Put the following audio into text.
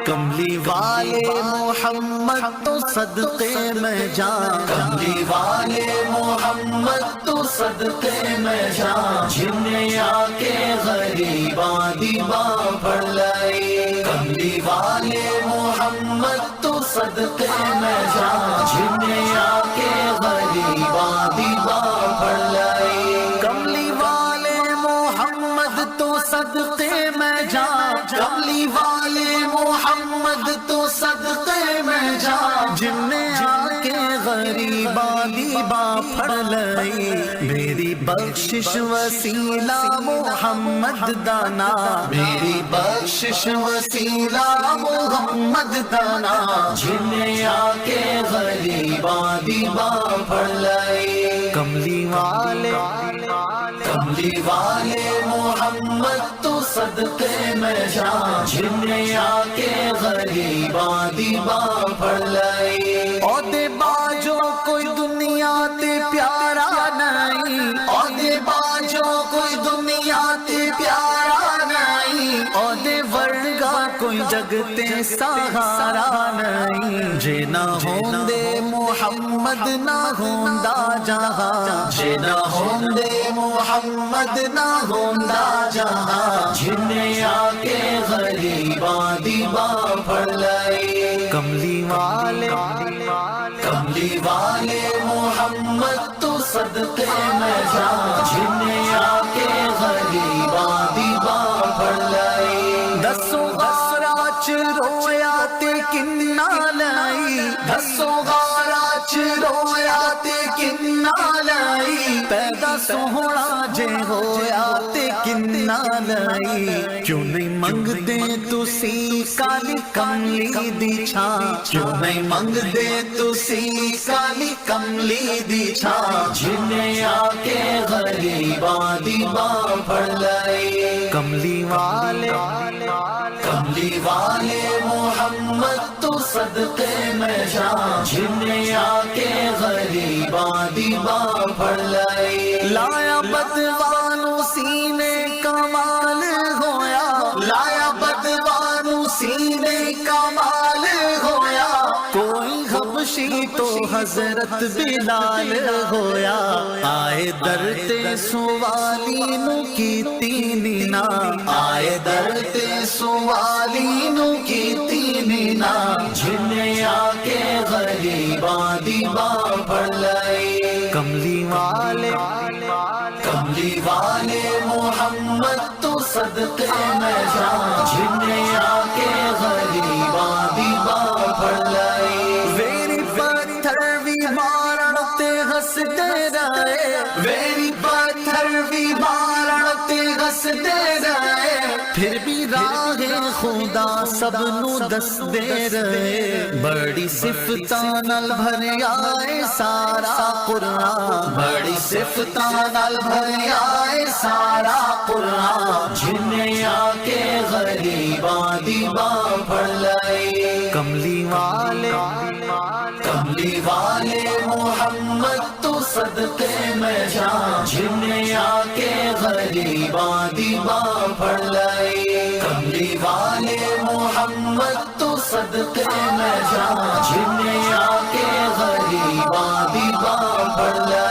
کملی والے محمد تو صدقے میں جان، کملی والے محمد تو صدقے میں جان، جنہیں آ کے غریباں دیباں پڑھ لائی۔ کملی والے محمد تو صدقے میں جان، جنہیں آ کے غریباں دیباں پڑھ لائی۔ کملی والے محمد تو صدقے میں جان، کملی والے محمد تو صدقے میں جان، جن نے آ کے غریباں دیباں پھڑ لئی۔ میری بخشش وسیلہ محمد دانا، میری بخشش وسیلہ محمد دانا، جنہیں آ کے غریباں دیباں پڑھ لائی۔ کملی والے محمد تو صدقے میں جان، جنہیں آ کے غریباں دیباں پڑھ لائی۔ عہدے باجو کوئی دنیا تے پیارا نہیں، عہدے باجو کوئی دنیا تے پیارا نہیں، عہدے ورگا کوئی جگ تے سہارا نہیں۔ جے نہ ہوندے محمد نہ ہوندا جہاں، جے نہ ہوندے محمد نہ ہوندا جہاں، جنہیں آ کے غریباں دیباں پڑھ لائی۔ کملی والے محمد تو صدقے میں جان، جنہیں آ کے غریباں دیباں پڑھ لائی۔ دسو غارہ چ رویا تے کنہ لائی، دسو غارہ چ رویا تے کنہ لائی۔ پیدا سوہنا جے ہویا تے کنہ لائی۔ کیوں نہیں منگدے تسی کالی کملی دی چھاں، کیوں نہیں منگدے تسی کالی کملی دی چھاں، جنہیں آ کے غریباں دیباں پڑھ لائی۔ کملی والے محمد تو صدقے میں جان، جنہیں آ کے غریباں دیباں پڑھ لائی۔ لایا بدوانو سینے کمال ہویا، لایا بدوانو سینے کمال ہویا، کوئی حبشی تو حضرت بلال ہویا۔ آئے در تے سوالی نو کیتی نینا، آئے در تے سوالی نو کیتی نینا، جنہیں آ کے غریباں دیباں پڑھ لائی۔ کملی والے محمد تو صدقے میں جان، جنہیں آ کے غریباں دیباں پڑھ لائی۔ ویری پتھر بھی مارن تے ہسدے رہے، ویری پتھر بھی مارن تے ہسدے رہے، پھر بھی راہ خدا سب نو دس دے رہے۔ بڑی صفتاں نال بھریا اے سارا قرآن، بڑی صفتاں نال بھریا اے سارا قرآن، جنہیں آ کے غریباں دیباں پڑھ لائی۔ کملی والے محمد تو صدقے میں جان، جنہیں آ کے غریباں دیباں پڑھ لائی۔ کملی والے محمد تو صدقے میں جان، جنہیں آ کے غریباں دیباں پڑھ لائی۔